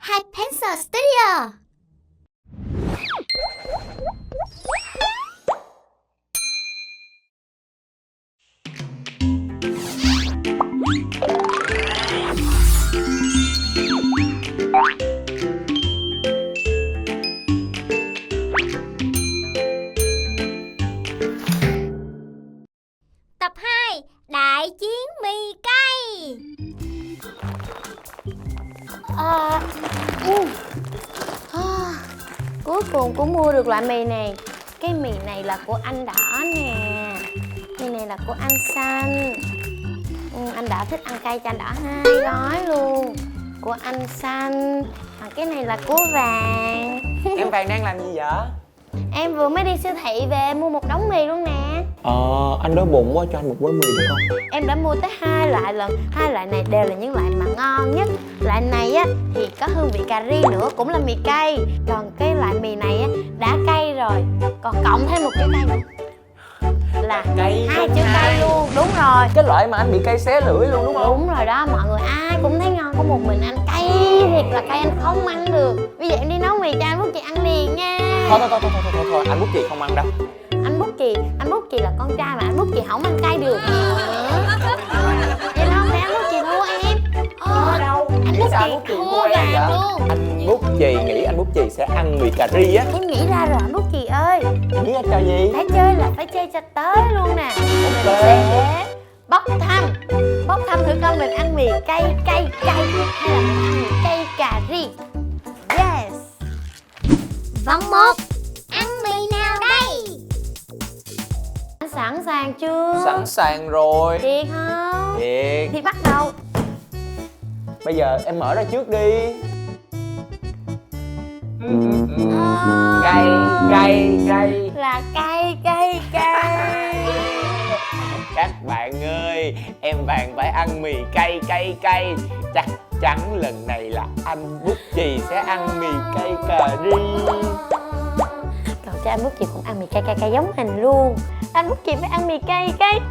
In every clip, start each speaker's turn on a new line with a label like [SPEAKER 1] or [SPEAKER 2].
[SPEAKER 1] Hai Pencil Studio. Tập 2. Đại chiến mì cay. Cuối cùng cũng mua được loại mì này. Cái mì này là của anh Đỏ nè. Mì này là của anh Xanh. Anh Đỏ thích ăn cay cho anh Đỏ 2 gói luôn. Của anh Xanh. Còn cái này là của Vàng.
[SPEAKER 2] Em Vàng đang làm gì vậy?
[SPEAKER 1] Em vừa mới đi siêu thị về mua một đống mì luôn nè.
[SPEAKER 2] Anh đói bụng quá, cho anh một gói mì được không?
[SPEAKER 1] Em đã mua tới 2 loại lần. 2 loại này đều là những loại mà ngon nhất. Loại này á thì có hương vị cà ri nữa, cũng là mì cay. Còn cái loại mì này á đã cay rồi, còn cộng thêm một chữ cay nữa là
[SPEAKER 2] Cay
[SPEAKER 1] 2 chữ cay luôn. Đúng rồi.
[SPEAKER 2] Cái loại mà anh bị cay xé lưỡi luôn đúng không?
[SPEAKER 1] Đúng rồi đó, mọi người ai cũng thấy ngon, có một mình anh cay thiệt là cay, anh không ăn được. Bây giờ em đi nấu mì cho anh Bút Chì ăn liền nha.
[SPEAKER 2] Thôi, anh Bút Chì không ăn đâu.
[SPEAKER 1] Anh Bút Chì là con trai mà anh Bút Chì không ăn cay được nữa. Vậy đâu phải anh Bút Chì thua em.
[SPEAKER 2] Đâu,
[SPEAKER 1] Anh Bút Chì thua gà luôn.
[SPEAKER 2] Anh Bút Chì nghĩ anh Bút Chì sẽ ăn mì cà ri á.
[SPEAKER 1] Em nghĩ ra rồi anh Bút Chì ơi.
[SPEAKER 2] Nghĩ ra trò gì?
[SPEAKER 1] Phải chơi là phải chơi cho tới luôn nè. Mình sẽ bốc thăm thử coi mình ăn mì cay hay là mình ăn mì cay cà ri. Yes. Vòng 1. Ăn mì nào đây? Anh sẵn sàng chưa?
[SPEAKER 2] Sẵn sàng rồi.
[SPEAKER 1] Thiệt không?
[SPEAKER 2] Thiệt.
[SPEAKER 1] Thì bắt đầu.
[SPEAKER 2] Bây giờ em mở ra trước đi. Cay.
[SPEAKER 1] Là cay.
[SPEAKER 2] Các bạn ơi, em Vàng phải ăn mì cay. Chắc chắn lần này là anh Bút Chì sẽ ăn mì cay cà ri.
[SPEAKER 1] Còn cho anh Bút Chì cũng ăn mì cay giống mình luôn. Anh Bút Chì phải ăn mì cay. Em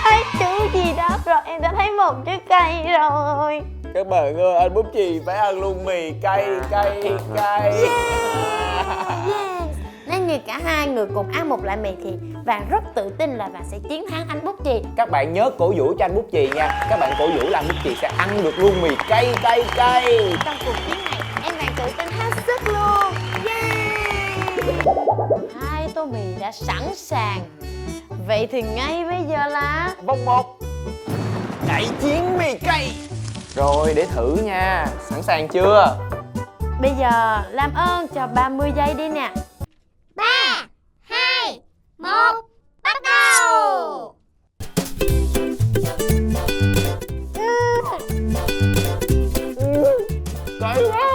[SPEAKER 1] thấy chữ gì đó rồi, em đã thấy một chữ cay rồi.
[SPEAKER 2] Các bạn ơi, anh Bút Chì phải ăn luôn mì cay.
[SPEAKER 1] Yes. Nếu như cả hai người cùng ăn một loại mì thì Vàng rất tự tin là Vàng sẽ chiến thắng anh Bút Chì.
[SPEAKER 2] Các bạn nhớ cổ vũ cho anh Bút Chì nha. Các bạn cổ vũ là anh Bút Chì sẽ ăn được luôn mì cay.
[SPEAKER 1] Trong cuộc chiến này, em Vàng tự tin hết sức luôn. Yeah. 2 tô mì đã sẵn sàng. Vậy thì ngay bây giờ là
[SPEAKER 2] Vòng 1. Đại chiến mì cay. Rồi để thử nha. Sẵn sàng chưa?
[SPEAKER 1] bây giờ làm ơn cho 30 giây đi nè. 3, 2, 1, bắt đầu.
[SPEAKER 2] Cay quá.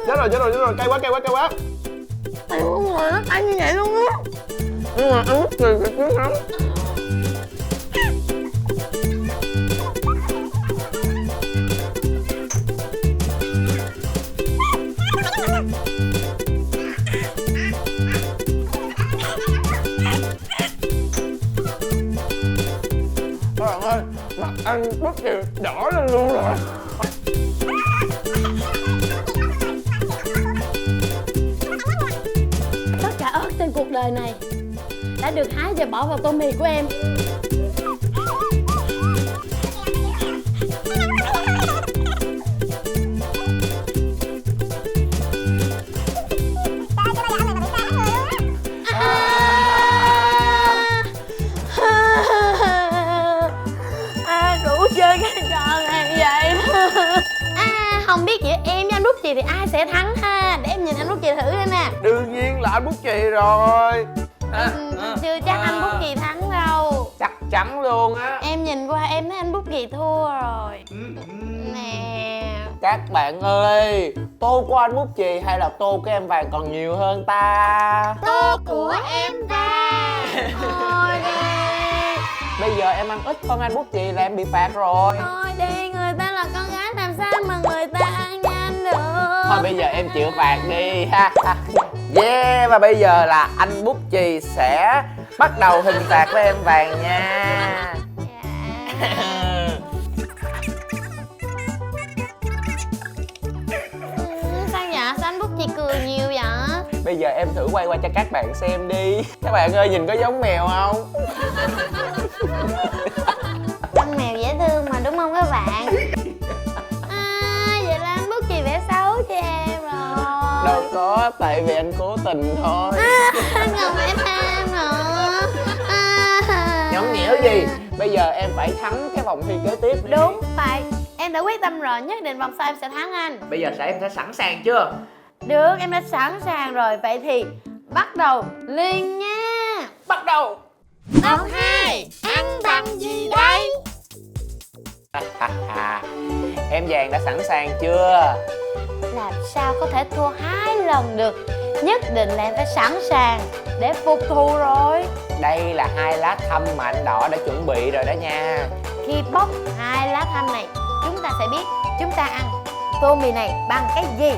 [SPEAKER 2] Chết rồi, cay quá.
[SPEAKER 1] Ăn không ngồi nó cay như vậy luôn á.
[SPEAKER 2] Nhưng mà ăn Bút Chì sẽ chiến thắng. Các bạn ơi, mặt ăn Bút Chì đỏ lên luôn rồi.
[SPEAKER 1] Tất cả ớt trên cuộc đời này đã được hái và bỏ vào tô mì của em. Rủ chơi cái trò này vậy. Không biết giữa em với anh Bút Chì thì ai sẽ thắng ha. Để em nhìn anh Bút Chì thử đây nè.
[SPEAKER 2] Đương nhiên là anh Bút Chì rồi.
[SPEAKER 1] Chưa chắc anh Bút Chì thắng đâu.
[SPEAKER 2] Chắc chắn luôn á.
[SPEAKER 1] Em nhìn qua em thấy anh Bút Chì thua rồi. Nè.
[SPEAKER 2] Các bạn ơi, tô của anh Bút Chì hay là tô của em Vàng còn nhiều hơn ta?
[SPEAKER 1] Tô của em Vàng. Thôi đi.
[SPEAKER 2] Bây giờ em ăn ít hơn anh Bút Chì là em bị phạt rồi.
[SPEAKER 1] Thôi đi, người ta là con gái làm sao mà người ta ăn nhanh được.
[SPEAKER 2] Thôi bây giờ em chịu phạt đi ha. Yeah, và bây giờ là anh Bút Chì sẽ bắt đầu hình phạt với em Vàng nha.
[SPEAKER 1] Dạ. Sao vậy? Sao anh Bút Chì cười nhiều vậy?
[SPEAKER 2] Bây giờ em thử quay qua cho các bạn xem đi. Các bạn ơi, nhìn có giống mèo không?
[SPEAKER 1] Con mèo dễ thương mà đúng không các bạn? Vậy là anh Bút Chì vẽ xấu cho em rồi.
[SPEAKER 2] Đâu có, tại vì anh cố tình thôi.
[SPEAKER 1] Anh ngầm em tham nữa.
[SPEAKER 2] Nhõng nhẽo gì? Bây giờ em phải thắng cái vòng thi kế tiếp đi.
[SPEAKER 1] Đúng, phải. Em đã quyết tâm rồi, nhất định vòng sau em sẽ thắng anh.
[SPEAKER 2] Bây giờ em sẽ sẵn sàng chưa?
[SPEAKER 1] Được, em đã sẵn sàng rồi. Vậy thì bắt đầu liền nha.
[SPEAKER 2] Bắt đầu.
[SPEAKER 1] Câu 2, ăn bằng gì đây?
[SPEAKER 2] Em Vàng đã sẵn sàng chưa?
[SPEAKER 1] Làm sao có thể thua 2 lần được? Nhất định là em phải sẵn sàng để phục thù rồi.
[SPEAKER 2] Đây là 2 lá thăm mà anh Đỏ đã chuẩn bị rồi đó nha.
[SPEAKER 1] Khi bóc 2 lá thăm này, chúng ta sẽ biết chúng ta ăn tô mì này bằng cái gì.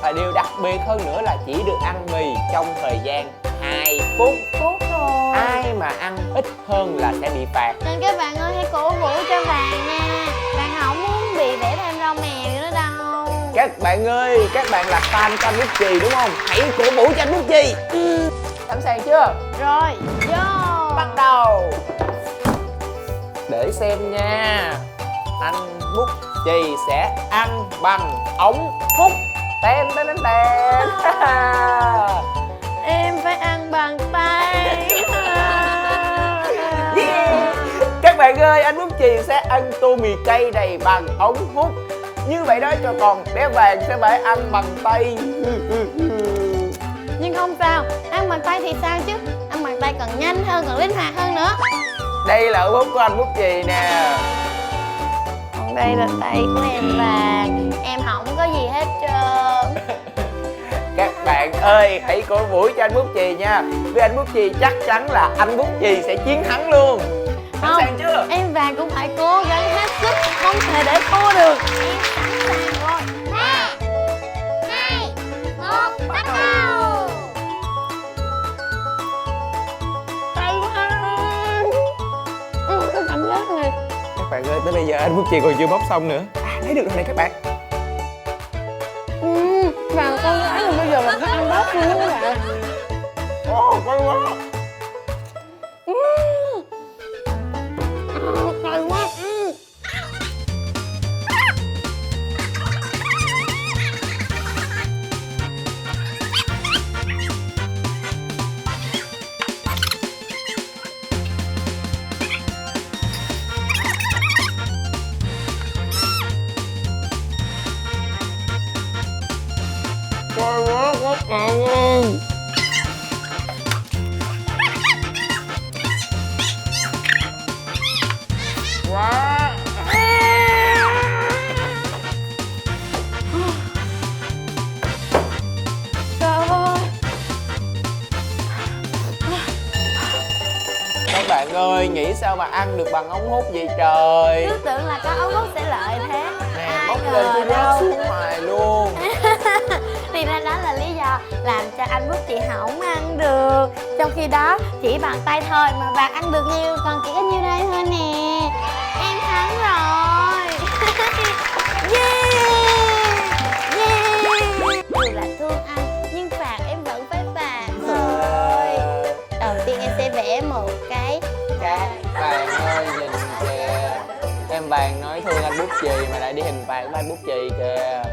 [SPEAKER 2] Và điều đặc biệt hơn nữa là chỉ được ăn mì trong thời gian 2 phút.
[SPEAKER 1] Phút thôi.
[SPEAKER 2] Ai mà ăn ít hơn là sẽ bị phạt.
[SPEAKER 1] Nên các bạn ơi, hãy cổ vũ cho Vàng nha. Vàng không muốn bị vẽ thêm rau mèo nữa đâu.
[SPEAKER 2] Các bạn ơi, các bạn là fan của anh Bút Chì đúng không? Hãy cổ vũ cho anh Bút Chì. Sẵn sàng chưa?
[SPEAKER 1] Rồi, vô.
[SPEAKER 2] Bắt đầu. Để xem nha. Anh Bút Chì sẽ ăn bằng ống hút. Ten ten ten ten.
[SPEAKER 1] Em phải ăn bằng tay.
[SPEAKER 2] Yeah. Các bạn ơi, anh Bút Chì sẽ ăn tô mì cay này bằng ống hút. Như vậy đó, cho còn bé Vàng sẽ phải ăn bằng tay.
[SPEAKER 1] Nhưng không sao, ăn bằng tay thì sao chứ? Ăn bằng tay còn nhanh hơn, còn linh hoạt hơn nữa.
[SPEAKER 2] Đây là ống hút của anh Bút Chì nè.
[SPEAKER 1] Còn đây là tay của em Vàng. Em không có gì hết trơn.
[SPEAKER 2] Các bạn ơi, hãy cổ vũ cho anh Bút Chì nha. Vì anh Bút Chì chắc chắn là anh Bút Chì sẽ chiến thắng luôn. Sẵn sàng chưa?
[SPEAKER 1] Em Vàng cũng phải cố gắng hết sức, không thể để thua được. Em sẵn sàng rồi. 3, 2, 1, bắt đầu. Tay quá. Cái cảm giác này.
[SPEAKER 2] Các bạn ơi, tới bây giờ anh Bút Chì còn chưa bóc xong nữa. Lấy được rồi này các bạn.
[SPEAKER 1] Vàng con gái mà bây giờ là phải ăn bắp luôn các bạn.
[SPEAKER 2] Cay quá.
[SPEAKER 1] Cay quá.
[SPEAKER 2] Cay quá các bạn ơi. Quá.
[SPEAKER 1] Trời ơi.
[SPEAKER 2] Các bạn ơi, nghĩ sao mà ăn được bằng ống hút vậy trời.
[SPEAKER 1] Cứ tưởng là có ống hút sẽ lợi thế.
[SPEAKER 2] Nè,
[SPEAKER 1] Ai
[SPEAKER 2] bóc
[SPEAKER 1] ngờ
[SPEAKER 2] lên tôi rớt
[SPEAKER 1] đâu.
[SPEAKER 2] xuống ngoài luôn.
[SPEAKER 1] Thì ra đó là lý do làm cho anh Bút Chì không ăn được. Trong khi đó chỉ bằng tay thôi mà Vàng ăn được nhiều, còn chỉ có nhiêu đây thôi nè. Em thắng rồi. Yeah. Yeah. Dù là thương anh nhưng phạt em vẫn phải phạt thôi. Đầu tiên em sẽ vẽ một cái.
[SPEAKER 2] Các bạn ơi, nhìn kìa. Em Vàng nói thương anh Bút Chì mà lại đi hình phạt với anh Bút Chì kìa.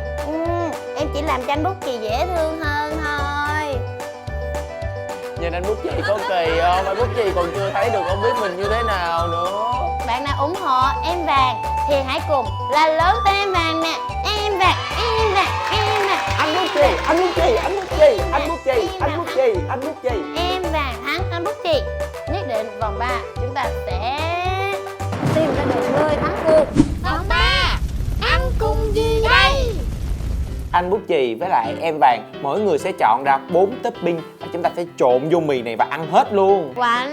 [SPEAKER 1] Em chỉ làm cho anh Bút Chì dễ thương hơn thôi.
[SPEAKER 2] Nhìn anh Bút Chì có kỳ không? Anh Bút Chì còn chưa thấy được không biết mình như thế nào nữa.
[SPEAKER 1] Bạn nào ủng hộ em Vàng thì hãy cùng là lớn tên em Vàng nè. Em Vàng, em Vàng, em Vàng.
[SPEAKER 2] Anh Bút Chì, anh Bút Chì, anh Bút Chì, anh Bút Chì, anh Bút Chì, anh Bút Chì.
[SPEAKER 1] Em Vàng thắng anh Bút Chì. Nhất định vòng 3 chúng ta sẽ tìm ra được người thắng cuộc. Vòng 3, ăn cùng gì đây?
[SPEAKER 2] Anh Bút Chì với lại em Vàng, mỗi người sẽ chọn ra 4 topping và chúng ta sẽ trộn vô mì này và ăn hết luôn.
[SPEAKER 1] One,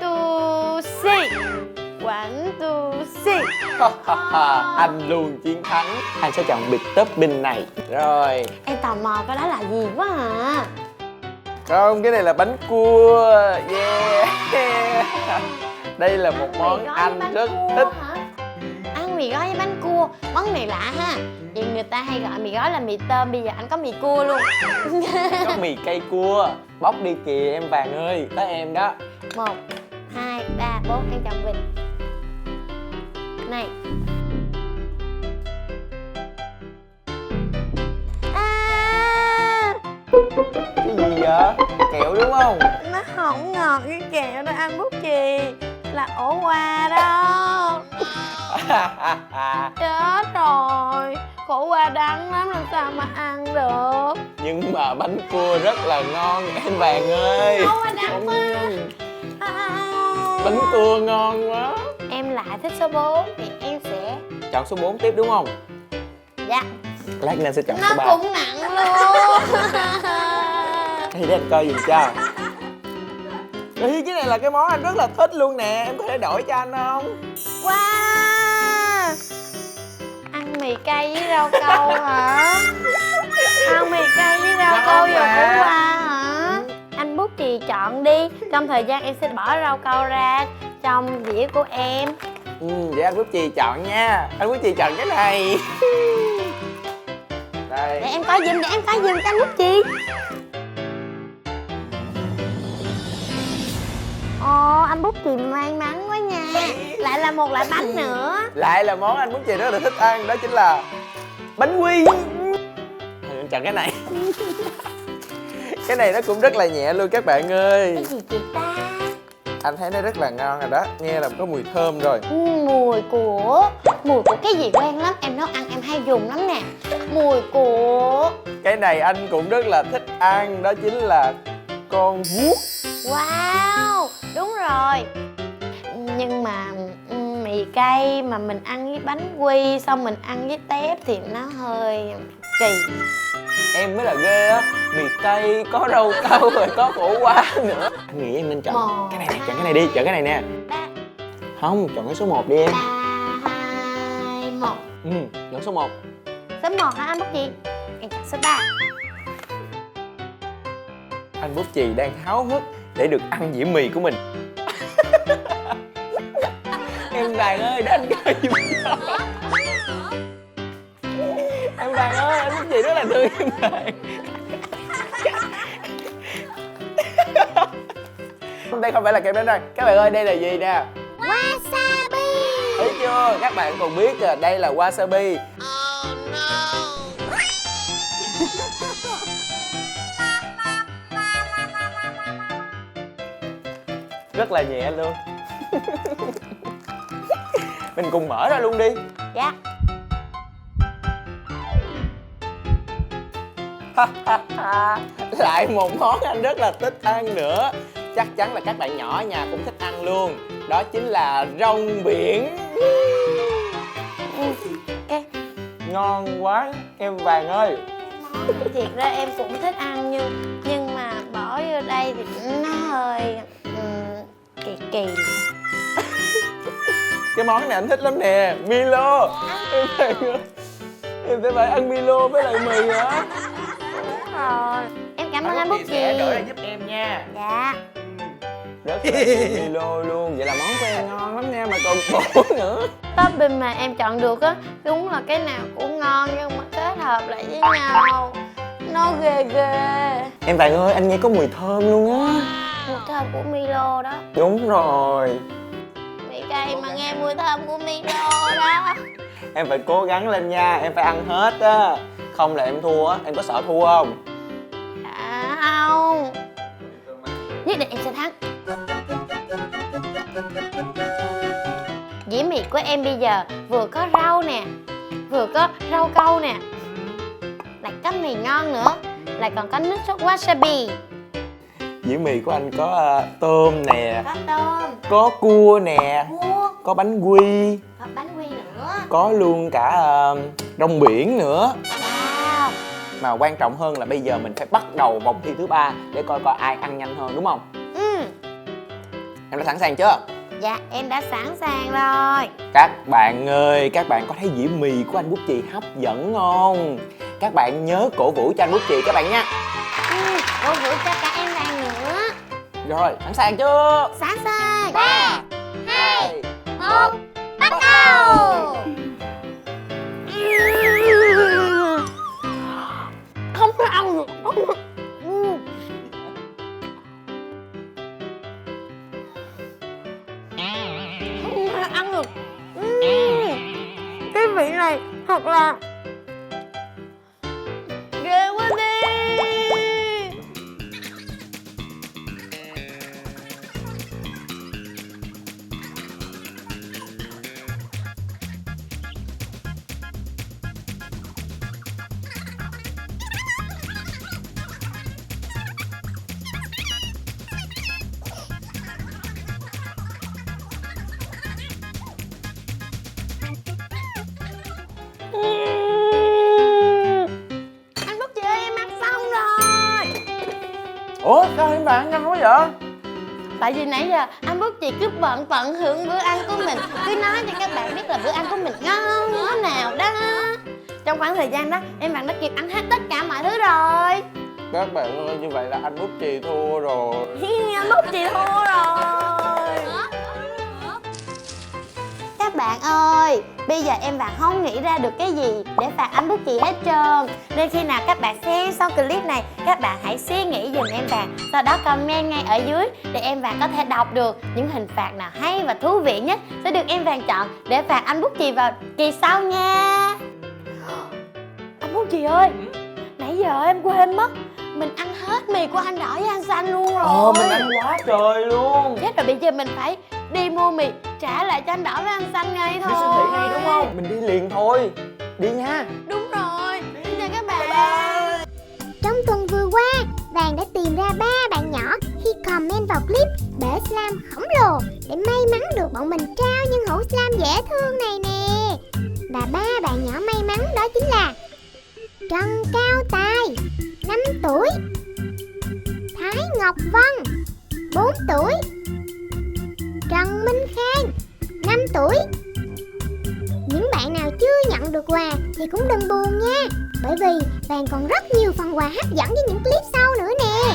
[SPEAKER 1] two, three. One, two, three.
[SPEAKER 2] Anh luôn chiến thắng. Anh sẽ chọn bịch topping này. Rồi.
[SPEAKER 1] Em tò mò cái đó là gì quá à.
[SPEAKER 2] Không, cái này là bánh cua. Yeah. Đây là một món anh rất thích.
[SPEAKER 1] Ăn mì gói với bánh cua. Món này lạ ha. Vì người ta hay gọi mì gói là mì tôm. Bây giờ anh có mì cua luôn.
[SPEAKER 2] Có mì cây cua. Bóc đi kìa em Vàng ơi. Tới em đó.
[SPEAKER 1] 1, 2, 3, 4. Em chọn vịt. Này.
[SPEAKER 2] Cái gì vậy? Kẹo đúng không?
[SPEAKER 1] Nó không ngọt cái kẹo đâu anh Bút Chì. Là ổ quà đó. Chết rồi. Khổ qua đắng lắm, làm sao mà ăn được.
[SPEAKER 2] Nhưng mà bánh cua rất là ngon em Vàng ơi.
[SPEAKER 1] Khổ qua đắng quá.
[SPEAKER 2] Bánh cua ngon quá.
[SPEAKER 1] Em lại thích số 4 thì em sẽ
[SPEAKER 2] Chọn số 4 tiếp đúng không?
[SPEAKER 1] dạ.
[SPEAKER 2] Lát nên sẽ chọn
[SPEAKER 1] Nó
[SPEAKER 2] số 3.
[SPEAKER 1] cũng nặng luôn.
[SPEAKER 2] Thì để anh coi giùm cho. Ý, cái này là cái món anh rất là thích luôn nè. Em có thể đổi cho anh không?
[SPEAKER 1] Wow. Ăn mì cay với rau câu hả? Ăn mì cay với rau câu
[SPEAKER 2] Ngon
[SPEAKER 1] và
[SPEAKER 2] mà.
[SPEAKER 1] khổ qua hả? Anh Bút Chì chọn đi. Trong thời gian em sẽ bỏ rau câu ra trong dĩa của em.
[SPEAKER 2] Vậy anh Bút Chì chọn nha. Anh Bút Chì chọn cái này. Đây.
[SPEAKER 1] Để em coi giùm, để em coi giùm cho anh Bút Chì. Ồ, anh Bút Chì may mắn quá nha. Lại là một loại bánh nữa.
[SPEAKER 2] Lại là món anh Bút Chì rất là thích ăn. Đó chính là bánh quy. Anh chọn cái này. Cái này nó cũng rất là nhẹ luôn các bạn ơi.
[SPEAKER 1] Cái gì chị ta?
[SPEAKER 2] Anh thấy nó rất là ngon rồi đó. Nghe là có mùi thơm rồi.
[SPEAKER 1] Mùi của cái gì quen lắm. Em nấu ăn em hay dùng lắm nè. Mùi của
[SPEAKER 2] Cái này anh cũng rất là thích ăn. Đó chính là con vuốt.
[SPEAKER 1] wow, đúng rồi. Nhưng mà mì cay mà mình ăn với bánh quy xong mình ăn với tép thì nó hơi kỳ.
[SPEAKER 2] Em mới là ghê á. Mì cay, có rau câu rồi có khổ qua nữa. Anh nghĩ em nên chọn
[SPEAKER 1] Một,
[SPEAKER 2] cái này nè. Chọn cái này đi, chọn cái này nè.
[SPEAKER 1] Ba,
[SPEAKER 2] Không, chọn cái số 1 đi em.
[SPEAKER 1] 2, 1.
[SPEAKER 2] Chọn số 1.
[SPEAKER 1] Số 1 hả anh Bút Chì? Em chọn số 3.
[SPEAKER 2] Anh Bút Chì đang háo hức để được ăn dĩa mì của mình. Em Vàng ơi, để anh coi giùm cho. Em Vàng ơi, anh Bút Chì rất là thương em Vàng. Đây không phải là kem đánh răng. Các bạn ơi, đây là gì nè?
[SPEAKER 1] Wasabi.
[SPEAKER 2] Thấy chưa? Các bạn còn biết đây là wasabi. Rất là nhẹ luôn. Mình cùng mở ra luôn đi.
[SPEAKER 1] Dạ.
[SPEAKER 2] Lại một món anh rất là thích ăn nữa. Chắc chắn là các bạn nhỏ ở nhà cũng thích ăn luôn. Đó chính là rong biển.
[SPEAKER 1] Cái
[SPEAKER 2] Ngon quá em Vàng ơi.
[SPEAKER 1] thiệt ra em cũng thích ăn nhưng mà bỏ vô đây thì nó hơi kỳ kỳ.
[SPEAKER 2] Cái món này anh thích lắm nè. Milo. Em Vàng ơi, em sẽ phải ăn Milo với lại mì hả?
[SPEAKER 1] Đúng rồi. Em cảm ơn anh Bút Chì.
[SPEAKER 2] sẽ đổi ra giúp em nha.
[SPEAKER 1] Dạ.
[SPEAKER 2] Rất là Milo luôn. Vậy là món của em ngon lắm nha. Mà còn bổ nữa.
[SPEAKER 1] Topping mà em chọn được á, đúng là cái nào cũng ngon nhưng mà kết hợp lại với nhau nó ghê ghê.
[SPEAKER 2] Em Vàng ơi, anh nghe có mùi thơm luôn á.
[SPEAKER 1] Mùi thơm của Milo đó.
[SPEAKER 2] Đúng rồi.
[SPEAKER 1] Mì cay mà nghe mùi thơm của Milo đó.
[SPEAKER 2] Em phải cố gắng lên nha. Em phải ăn hết á. Không là em thua á. Em có sợ thua không?
[SPEAKER 1] À không. Nhất định em sẽ thắng. Dĩa mì của em bây giờ vừa có rau nè, vừa có rau câu nè, lại có mì ngon nữa, lại còn có nước sốt wasabi.
[SPEAKER 2] Dĩa mì của anh có tôm nè,
[SPEAKER 1] Có tôm,
[SPEAKER 2] có cua nè,
[SPEAKER 1] cua,
[SPEAKER 2] có bánh quy,
[SPEAKER 1] có bánh quy nữa.
[SPEAKER 2] có luôn cả rong biển nữa.
[SPEAKER 1] Wow.
[SPEAKER 2] Mà quan trọng hơn là bây giờ mình phải bắt đầu vòng thi thứ 3 để coi coi ai ăn nhanh hơn, đúng không? Em đã sẵn sàng chưa?
[SPEAKER 1] Dạ em đã sẵn sàng rồi.
[SPEAKER 2] Các bạn ơi, các bạn có thấy dĩa mì của anh Bút Chì hấp dẫn không? Các bạn nhớ cổ vũ cho anh Bút Chì các bạn nha.
[SPEAKER 1] Cổ vũ cho cả em Vàng nữa.
[SPEAKER 2] Rồi, sẵn sàng chưa?
[SPEAKER 1] Sẵn sàng. 3, 1, bắt đầu. Không thể ăn được. Không thể ăn được. Cái vị này thật là ghê quá đi. Anh Phúc chị ơi, em ăn xong rồi.
[SPEAKER 2] Ủa sao em bạn nhanh quá vậy?
[SPEAKER 1] Tại vì nãy giờ anh Phúc chị cứ bận tận hưởng bữa ăn của mình, cứ nói cho các bạn biết là bữa ăn của mình ngon như thế nào đó. Trong khoảng thời gian đó em bạn đã kịp ăn hết tất cả mọi thứ rồi.
[SPEAKER 2] Các bạn ơi, như vậy là anh Út Chì thua rồi.
[SPEAKER 1] Anh Phúc chị thua rồi. Các bạn ơi, bây giờ em bạn không nghĩ ra được cái gì để phạt anh Phúc chị hết trơn. Nên khi nào các bạn xem xong clip này, các bạn hãy suy nghĩ giùm em bạn, sau đó comment ngay ở dưới để em bạn có thể đọc được những hình phạt nào hay và thú vị nhất sẽ được em bạn chọn để phạt anh Phúc chị vào kỳ sau nha. Anh Phúc chị ơi, nãy giờ em quên mất, mình ăn hết mì của anh đỏ với anh xanh luôn rồi.
[SPEAKER 2] Mình ăn quá trời luôn.
[SPEAKER 1] Chết rồi, bây giờ mình phải đi mua mì trả lại cho anh đỏ với anh xanh ngay thôi.
[SPEAKER 2] Đi siêu thị ngay đúng không? Mình đi liền thôi. Đi nha.
[SPEAKER 1] Đúng rồi. Xin chào các bạn.
[SPEAKER 3] Trong tuần vừa qua, Vàng đã tìm ra 3 bạn nhỏ khi comment vào clip bể slime khổng lồ để may mắn được bọn mình trao nhân hũ slime dễ thương này nè. Và 3 bạn nhỏ may mắn đó chính là Trần Cao Tài 5 tuổi, Thái Ngọc Vân 4 tuổi, Trần Minh Khang 5 tuổi. Những bạn nào chưa nhận được quà thì cũng đừng buồn nha, bởi vì Vàng còn rất nhiều phần quà hấp dẫn với những clip sau nữa nè.